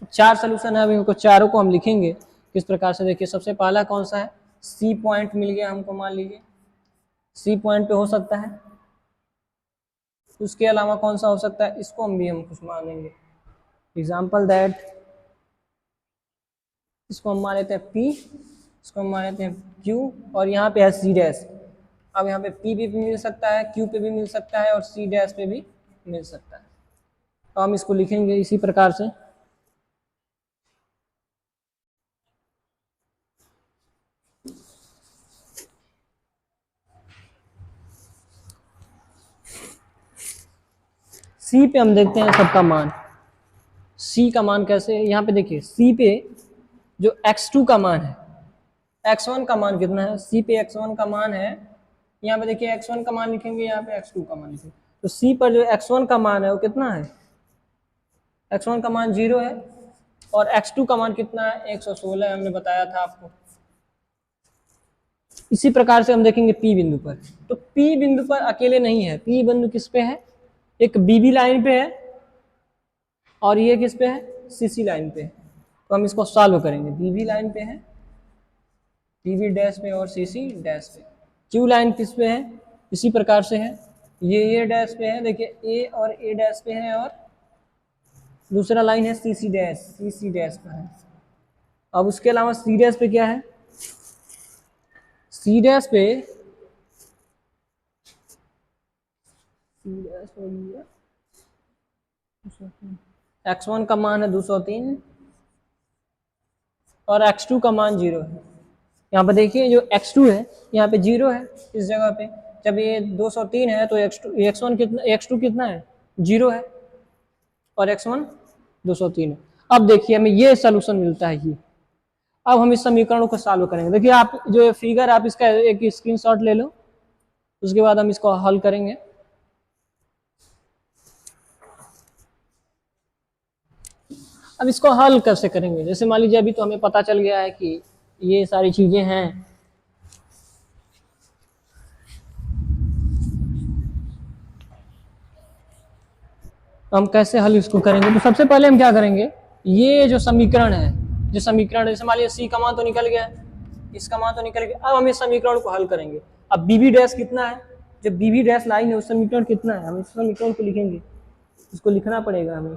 4 सोल्यूशन है, अभी इनको चारों को हम लिखेंगे किस प्रकार से। देखिए सबसे पहला कौन सा है, सी पॉइंट मिल गया हमको, मान लीजिए सी पॉइंट पे हो सकता है। उसके अलावा कौन सा हो सकता है, इसको हम कुछ मानेंगे, एग्जाम्पल दैट इसको हम मान लेते हैं P, इसको हम मान लेते हैं Q, और यहाँ पे है C डैश। अब यहाँ पे P भी मिल सकता है, Q पे भी मिल सकता है और C डैश पे भी मिल सकता है। तो हम इसको लिखेंगे इसी प्रकार से। C पे हम देखते हैं सबका मान, C का मान कैसे है, यहाँ पे देखिए C पे जो x2 का मान है, x1 का मान कितना है, C पे x1 का मान है, यहाँ पे देखिए x1 का मान लिखेंगे, यहाँ पे x2 का मान लिखेंगे। तो C पर जो x1 का मान है वो कितना है, x1 का मान 0 है, और x2 का मान कितना है, 116 हमने बताया था आपको। इसी प्रकार से हम देखेंगे P बिंदु पर, तो P बिंदु पर अकेले नहीं है, P बिंदु किस पे है, एक BB लाइन पे है और ये किस पे है, CC लाइन पे है। तो हम इसको सॉल्व करेंगे, BB लाइन पे है, PB डैश पे और CC डैश पे। Q लाइन किस पे है, इसी प्रकार से है, ये डैश पे है, देखिए A और A डैश पे है, और दूसरा लाइन है CC डैश पर है। अब उसके अलावा C डैश पे क्या है, C डैश पे x1 का मान है 203 और x2 का मान 0 है। यहाँ पर देखिए जो x2 है यहाँ पे 0 है इस जगह पे, जब ये 203 है तो x1 कितना, x2 कितना है, 0 है, और x1 203 है। अब देखिए हमें ये सोल्यूशन मिलता है ये। अब हम इस समीकरणों को सॉल्व करेंगे। देखिए आप जो फिगर, आप इसका एक स्क्रीनशॉट ले लो, उसके बाद हम इसको हल करेंगे। अब इसको हल कैसे करेंगे, जैसे मान लीजिए अभी तो हमें पता चल गया है कि ये सारी चीजें हैं, हम कैसे हल इसको करेंगे। तो सबसे पहले हम क्या करेंगे, ये जो समीकरण है, जैसे मान लीजिए C का मान तो निकल गया, इसका मान तो निकल गया। अब हम इस समीकरण को हल करेंगे। अब BB डैश कितना है, जब BB डैश लाइन है उस समीकरण कितना है, हम इस समीकरण को लिखेंगे, इसको लिखना पड़ेगा हमें,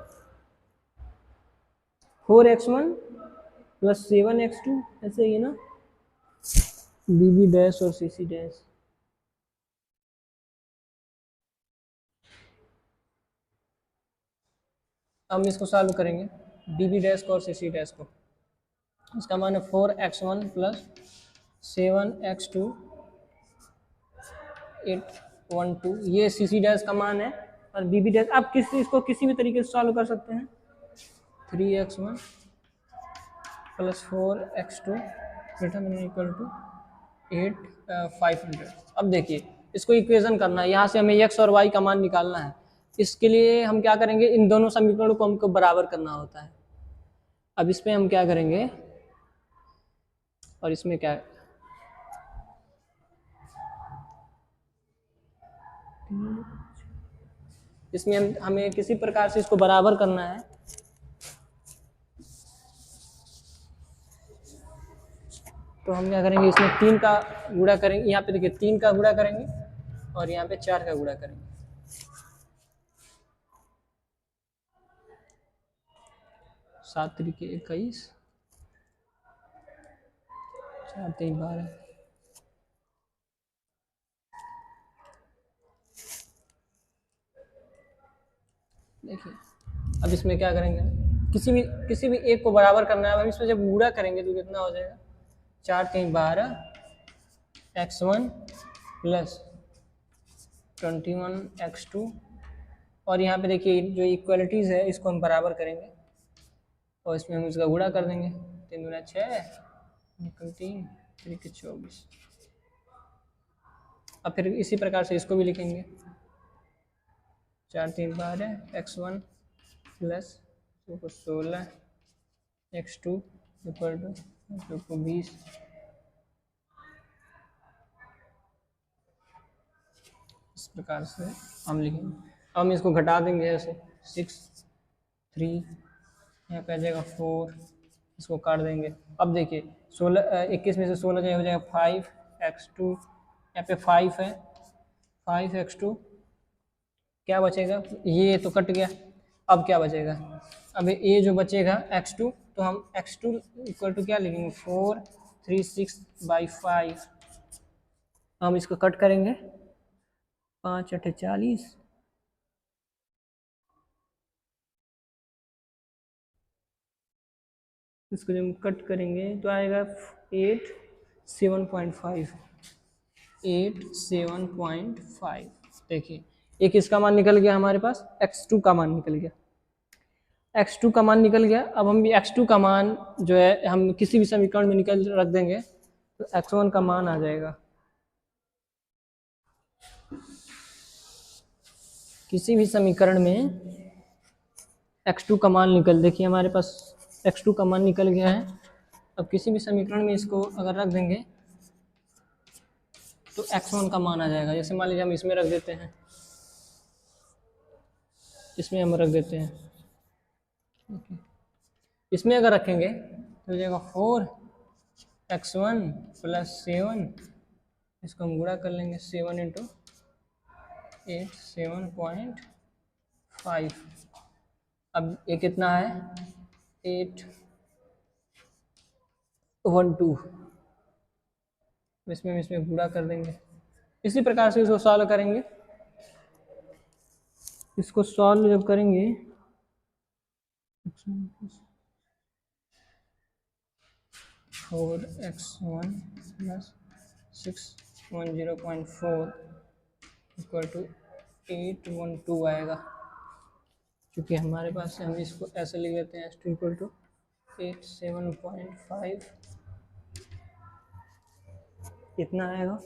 4x1 प्लस 7x2, ऐसे ही है ना, BB डैश और CC डैश। हम इसको सॉल्व करेंगे BB डैश को और CC डैश को। इसका मान है 4x1 प्लस 7x2 812, ये CC डैश का मान है। और BB डैश आप इसको किसी भी तरीके से सॉल्व कर सकते हैं। 3x1 plus 4x2 equal to 500। अब देखिए इसको इक्वेशन करना है, यहाँ से हमें x और y का मान निकालना है। इसके लिए हम क्या करेंगे, इन दोनों समीकरणों को हमको बराबर करना होता है। अब इसमें हम क्या करेंगे और इसमें क्या, इसमें हमें किसी प्रकार से इसको बराबर करना है। तो हम क्या करेंगे, इसमें 3 का गुणा करेंगे, यहाँ पे देखिए 3 का गुणा करेंगे और यहाँ पे 4 का गुणा करेंगे। 7 तरीके 21, 4 3 12। देखिए अब इसमें क्या करेंगे, किसी भी एक को बराबर करना है। अब इसमें जब गुणा करेंगे तो कितना हो जाएगा, 4 3 12 x1 प्लस 21x2। और यहाँ पे देखिए जो इक्वलिटीज़ है इसको हम बराबर करेंगे और इसमें हम इसका गुणा कर देंगे। 3 दूना 6, 3 3 के 24। अब फिर इसी प्रकार से इसको भी लिखेंगे, 4 3 12 x1 plus 16 x2 equal to 20। इस प्रकार से हम लिखेंगे। अब हम इसको घटा देंगे ऐसे, 6 3 यहाँ पे आ जाएगा 4, इसको काट देंगे। अब देखिए 21 में से 16 जाए हो जाएगा 5x2, यहाँ पे 5 है, 5x2 क्या बचेगा, ये तो कट गया। अब क्या बचेगा, अब ये जो बचेगा x2, तो हम x2 इक्वल टू क्या लिखेंगे, 436/5। हम इसको कट करेंगे, 5 8 40, इसको जब कट करेंगे तो आएगा 87.5। देखिए एक इसका मान निकल गया हमारे पास, x2 का मान निकल गया, x2 का मान निकल गया। अब हम भी x2 का मान जो है हम किसी भी समीकरण में निकल रख देंगे तो x1 का मान आ जाएगा। किसी भी समीकरण में x2 का मान निकल, देखिए हमारे पास x2 का मान निकल गया है। अब किसी भी समीकरण में इसको अगर रख देंगे तो x1 का मान आ जाएगा। जैसे मान लीजिए हम इसमें रख देते हैं, इसमें हम रख देते हैं, इसमें अगर रखेंगे तो हो जाएगा 4x1 प्लस 7, इसको हम गुणा कर लेंगे, 7 इंटू 8 7.5। अब ये कितना है, 812, इसमें गुणा कर देंगे। इसी प्रकार से इसको सॉल्व करेंगे। इसको सॉल्व जब करेंगे 4x1 प्लस 610.4 इक्वल टू 812 आएगा। क्योंकि हमारे पास हम इसको ऐसे लिख देते हैं, s2 इक्वल टू 87.5, इतना आएगा।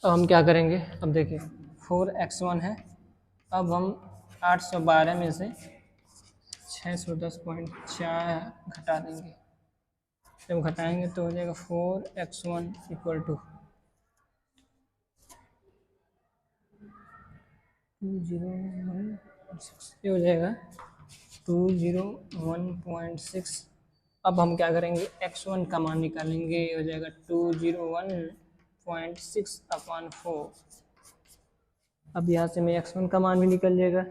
अब हम क्या करेंगे, अब देखिए 4x1 है, अब हम 812 में से 610.4 घटा देंगे। जब घटाएंगे तो हो जाएगा 4x1 इक्वल टू 201.6, ये हो जाएगा 201.6। अब हम क्या करेंगे, x1 का मान निकालेंगे, ये हो जाएगा 201.6/4। अब यहाँ से मैं x1 का मान भी निकल जाएगा,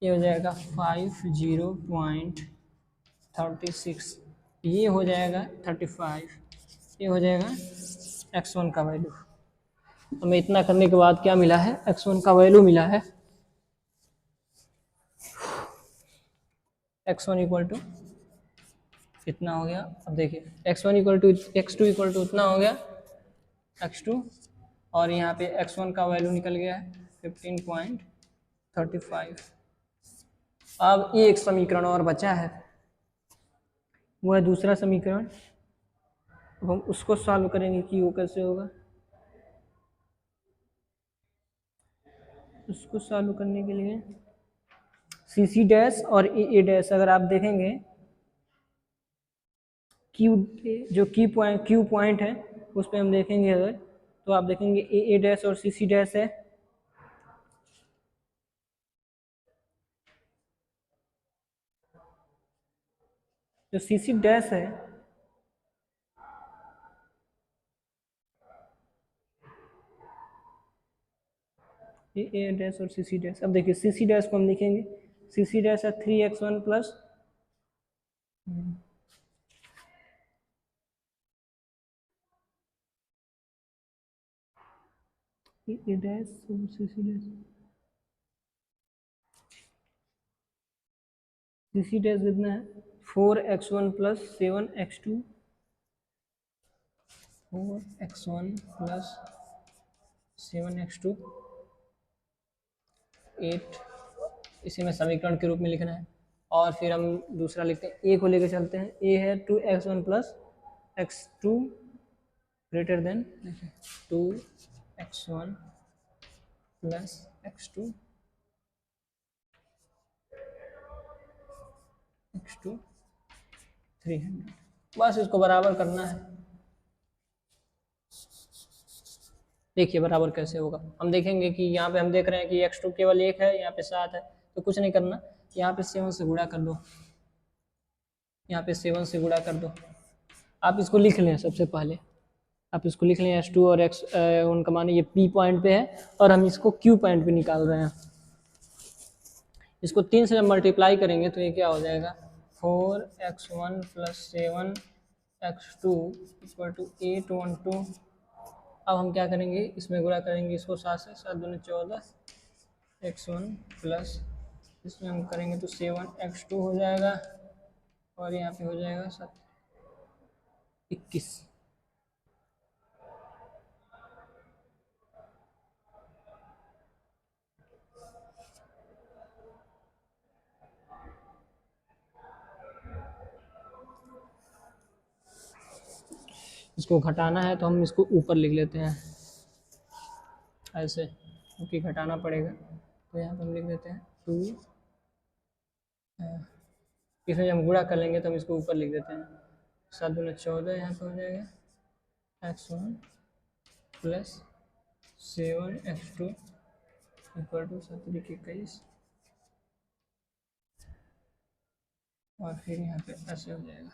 ये हो जाएगा 50.36, ये हो जाएगा 35, ये हो जाएगा x1 का वैल्यू। हमें इतना करने के बाद क्या मिला है, x1 का वैल्यू मिला है x1 इक्वल टू कितना हो गया, अब देखिए x1 equal to x2 equal to उतना हो गया x2, और यहाँ पे x1 का वैल्यू निकल गया है 15.35। अब ये एक समीकरण और बचा है, वो है दूसरा समीकरण। अब हम उसको सॉल्व करेंगे कि वो कैसे होगा। उसको सॉल्व करने के लिए सी सी डैश और ए डैश अगर आप देखेंगे, क्यू जो क्यू पॉइंट है उस पर हम देखेंगे अगर, तो आप देखेंगे ए डैश और सी सी डैश है, जो सी सी डैश है ए डैश और सी सी डैश। अब देखिए सी सी डैश को हम लिखेंगे, सी सी डैश है 3x1 प्लस ए डैश सी सी डैश, सी सी डैश कितना है 4x1 plus 7x2, 4x1 plus 7x2 8, इसी में समीकरण के रूप में लिखना है। और फिर हम दूसरा लिखते हैं, ए को लेकर चलते हैं, ए है 2x1 plus x2 greater than 2x1 plus x2 300। बस इसको बराबर करना है। देखिए बराबर कैसे होगा, हम देखेंगे कि यहाँ पे हम देख रहे हैं कि x2 केवल 1 है, यहाँ पे 7 है, तो कुछ नहीं करना, यहाँ पे 7 से गुणा कर दो, यहाँ पे 7 से गुणा कर दो। आप इसको लिख लें, सबसे पहले आप इसको लिख लें x2 और x उनका मान ये p पॉइंट पे है और हम इसको q पॉइंट पे निकाल रहे हैं। इसको 3 से जब मल्टीप्लाई करेंगे तो ये क्या हो जाएगा 4x1 plus 7x2 equal to 812। अब हम क्या करेंगे, इसमें गुणा करेंगे इसको 7 से, 7 दूनी 14, x1 प्लस इसमें हम करेंगे तो 7x2 हो जाएगा, और यहाँ पे हो जाएगा 21। इसको घटाना है तो हम इसको ऊपर लिख लेते हैं ऐसे, क्योंकि घटाना पड़ेगा, तो यहाँ पर हम लिख देते हैं 2, इसमें जब हम गुणा कर लेंगे तो हम इसको ऊपर लिख देते हैं, 7 दूनी 14, यहाँ पर हो जाएगा x1 plus 7x2 equal to 7×21, और फिर यहाँ पे ऐसे हो जाएगा।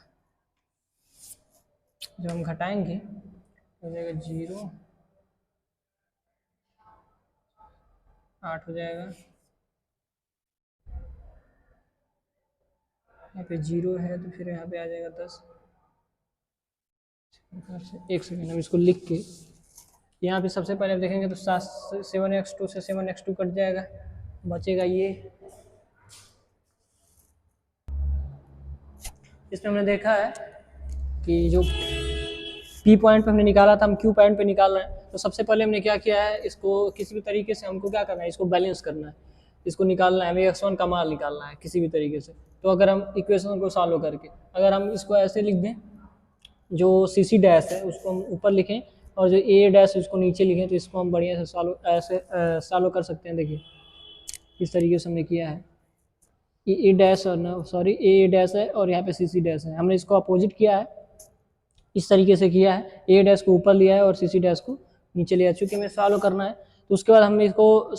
जब हम घटाएंगे हो जाएगा 0, 8 हो जाएगा, यहाँ पे 0 है तो फिर यहाँ पे आ जाएगा 10। एक सेकेंड हम इसको लिख के यहाँ पे सबसे पहले देखेंगे तो 7x2 से 7x2 कट जाएगा, बचेगा ये। इसमें हमने देखा है कि जो P पॉइंट पे हमने निकाला था, हम Q पॉइंट पे निकाल रहे हैं, तो सबसे पहले हमने क्या किया है, इसको किसी भी तरीके से हमको क्या करना है, इसको बैलेंस करना है, इसको निकालना है, हमें x1 का मान निकालना है किसी भी तरीके से। तो अगर हम इक्वेशन को सॉल्व करके अगर हम इसको ऐसे लिख दें, जो सी सी डैश है उसको हम ऊपर लिखें और जो ए डैश है उसको नीचे लिखें, तो इसको हम बढ़िया से सॉल्व कर सकते हैं। देखिए इस तरीके से हमने किया है, ए डैश और ना सॉरी ए डैश है और यहाँ पे सी सी डैश है, हमने इसको अपोजिट किया है, इस तरीके से किया है, ए डैश को ऊपर लिया है और सी सी डैश को नीचे लिया है। चूँकि हमें सॉल्व करना है तो उसके बाद हम इसको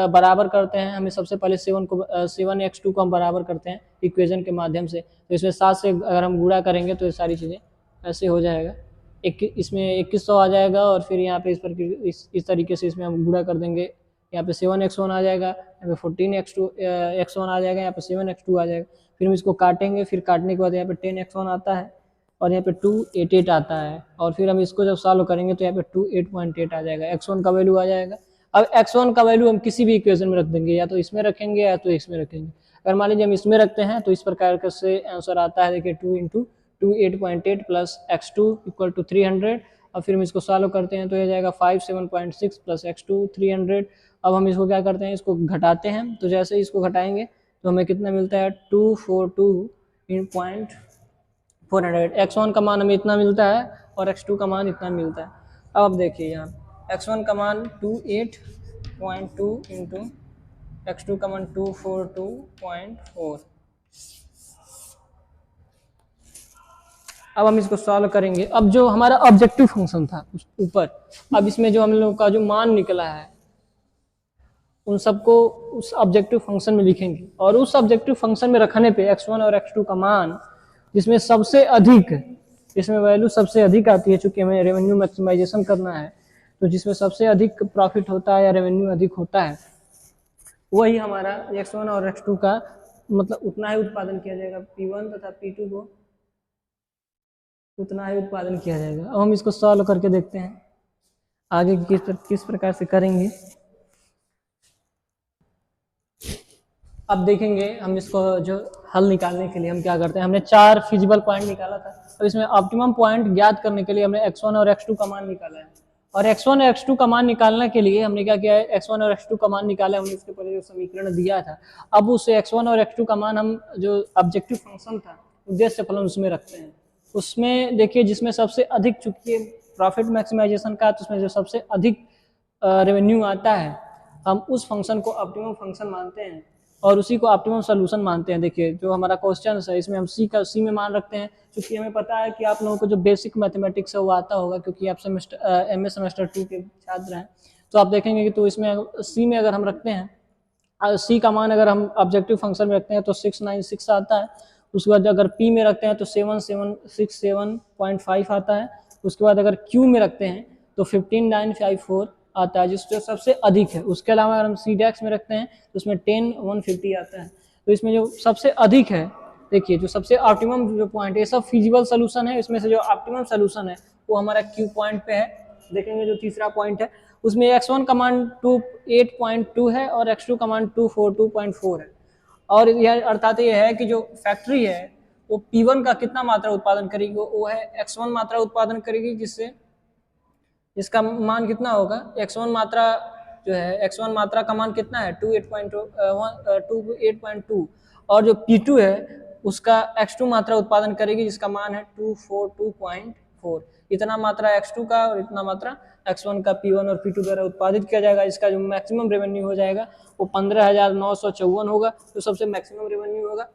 बराबर करते हैं। हमें सबसे पहले 7x2 को हम बराबर करते हैं इक्वेशन के माध्यम से, तो इसमें 7 से अगर हम गुणा करेंगे तो ये सारी चीज़ें ऐसे हो जाएगा। इसमें 2100 आ जाएगा और फिर यहाँ पे इस तरीके से इसमें हम गुणा कर देंगे। यहाँ पे 7x1 आ जाएगा, यहाँ पे 14x1 आ जाएगा, यहाँ पे 7x2 आ जाएगा। फिर हम इसको काटेंगे, फिर काटने के बाद यहाँ पे 10x1 आता है और यहाँ पे 288 आता है। और फिर हम इसको जब सॉल्व करेंगे तो यहाँ पे 28.8 आ जाएगा, x1 का वैल्यू आ जाएगा। अब x1 का वैल्यू हम किसी भी इक्वेशन में रख देंगे, या तो इसमें रखेंगे या तो इसमें रखेंगे। अगर मान लीजिए हम इसमें रखते हैं तो इस प्रकार से आंसर आता है, देखिए 2 × 28.8 प्लस x2 इक्वल टू 300। और फिर हम इसको सॉल्व करते हैं तो ये जाएगा 57.6 प्लस x2 300। अब हम इसको क्या करते हैं, इसको घटाते हैं। तो जैसे ही इसको घटाएंगे तो हमें कितना मिलता है, 242.400। x1 का मान हमें इतना मिलता है और x2 का मान इतना मिलता है। अब देखिए यहाँ x1 का मान 28.2 इंटू x2 का मान 242.4। अब हम इसको सॉल्व करेंगे। अब जो हमारा ऑब्जेक्टिव फंक्शन था ऊपर, अब इसमें जो हम लोग का जो मान निकला है उन सबको उस ऑब्जेक्टिव फंक्शन में लिखेंगे, और उस ऑब्जेक्टिव फंक्शन में रखने पे x1 और x2 का मान जिसमें सबसे अधिक, इसमें वैल्यू सबसे अधिक आती है, चूंकि हमें रेवेन्यू मैक्सिमाइजेशन करना है, तो जिसमें सबसे अधिक प्रॉफिट होता है या रेवेन्यू अधिक होता है वही हमारा x1 और x2 का मतलब उतना ही उत्पादन किया जाएगा। P1 तथा P2 को उतना ही उत्पादन किया जाएगा। अब हम इसको सॉल्व करके देखते हैं आगे किस प्रकार से करेंगे। अब देखेंगे हम इसको जो हल निकालने के लिए हम क्या करते हैं, हमने 4 फिजिबल पॉइंट निकाला था। अब इसमें ऑप्टिमम पॉइंट ज्ञात करने के लिए हमने x1 और x2 का मान निकाला है। और x1 और x2 का मान निकालने के लिए हमने क्या किया है, x1 और x2 का मान निकाला, हमने इसके पहले जो समीकरण दिया था, अब उस x1 और x2 का मान हम जो ऑब्जेक्टिव फंक्शन था उद्देश्य फलन उसमें रखते हैं। उसमें देखिए जिसमें सबसे अधिक, चूंकि प्रॉफिट मैक्सिमाइजेशन का, तो उसमें जो सबसे अधिक रेवेन्यू आता है हम उस फंक्शन को ऑप्टिमम फंक्शन मानते हैं और उसी को ऑप्टिमम सोल्यूशन मानते हैं। देखिए जो हमारा क्वेश्चन है इसमें हम सी में मान रखते हैं, क्योंकि हमें पता है कि आप लोगों को जो बेसिक मैथमेटिक्स है वो आता होगा, क्योंकि आप एमए सेमेस्टर 2 के छात्र हैं। तो आप देखेंगे कि तो इसमें सी में अगर हम रखते हैं, सी का मान अगर हम ऑब्जेक्टिव फंक्शन में रखते हैं तो 696 आता है। उसके बाद अगर पी में रखते हैं तो 7767.5 आता है। उसके बाद अगर क्यू में रखते हैं तो 15954 आता है, जिससे सबसे अधिक है। उसके अलावा अगर हम सी डैक्स में रखते हैं तो उसमें 10150 आता है। तो इसमें जो सबसे अधिक है, देखिए जो सबसे ऑप्टिमम जो पॉइंट है, सब फिजिबल सोल्यूशन है, इसमें से जो ऑप्टिमम सोल्यूशन है वो हमारा क्यू पॉइंट पे है। देखेंगे जो तीसरा पॉइंट है उसमें x1 का मान 28.2 है और x2 का मान 242.4 है। और यह अर्थात यह है कि जो फैक्ट्री है वो P1 का कितना मात्रा उत्पादन करेगी, वो है x1 मात्रा उत्पादन करेगी, जिससे इसका मान कितना होगा, x1 मात्रा जो है, x1 मात्रा का मान कितना है 28.2, और जो P2 है उसका x2 मात्रा उत्पादन करेगी जिसका मान है 242.4। इतना मात्रा x2 का और इतना मात्रा x1 का P1 और P2 द्वारा उत्पादित किया जाएगा। इसका जो मैक्सिमम रेवेन्यू हो जाएगा वो 15,954 होगा, तो सबसे मैक्सिमम रेवेन्यू होगा।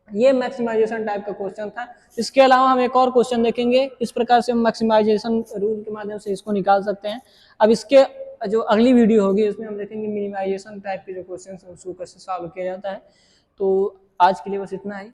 ये मैक्सिमाइजेशन टाइप का क्वेश्चन था। इसके अलावा हम एक और क्वेश्चन देखेंगे, इस प्रकार से हम मैक्सिमाइजेशन रूल के माध्यम से इसको निकाल सकते हैं। अब इसके जो अगली वीडियो होगी उसमें हम देखेंगे मिनिमाइजेशन टाइप के जो क्वेश्चन है उसको कैसे सॉल्व किया जाता है। तो आज के लिए बस इतना ही।